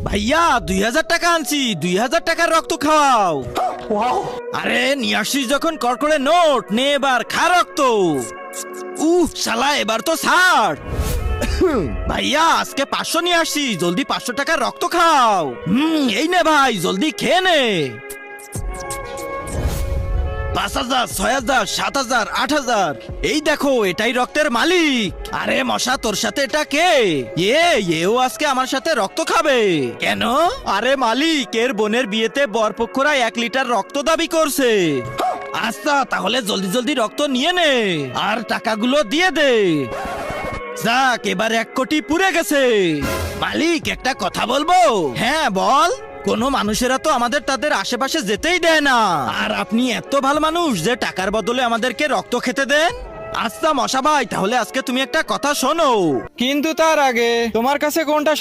ভাইয়া 2000 টাকা আনছি, 2000 টাকার রক্ত খাওয়াও। আরে নিয়ে আসিস যখন কড়কড়ে নোট নে, এবার খা রক্ত। শালা এবার তো ছাড়। ভাইয়া আজকে 500 নিয়ে আসি, জলদি 500 টাকার রক্ত খাও। এই নে ভাই, জলদি খেয়ে নে। 5000, 6000, 7000, 8000। এই দেখো, এটাই রক্তের মালিক। আরে মশা, তোর সাথে এটা কে? এও আজকে আমার সাথে রক্ত খাবে কেন? আরে মালিক, এর বোনের বিয়েতে বরপক্ষরা 1 লিটার রক্ত দাবি করছে। আচ্ছা তাহলে জলদি জলদি রক্ত নিয়ে নে আর টাকাগুলো দিয়ে দে। যাক, এবার 1 কোটি পুড়ে গেছে। মালিক একটা কথা বলবো? হ্যাঁ বল। কোন মানুষেরা তো আমাদের তাদের আশেপাশে যেতেই দেয় না, আর আপনি এত ভালো মানুষ যে টাকার বদলে আমাদেরকে রক্ত খেতে দেন। আচ্ছা মশা ভাই, তাহলে আজকে তুমি একটা কথা শোনো। কিন্তু তার আগে তোমার কাছে কোনটা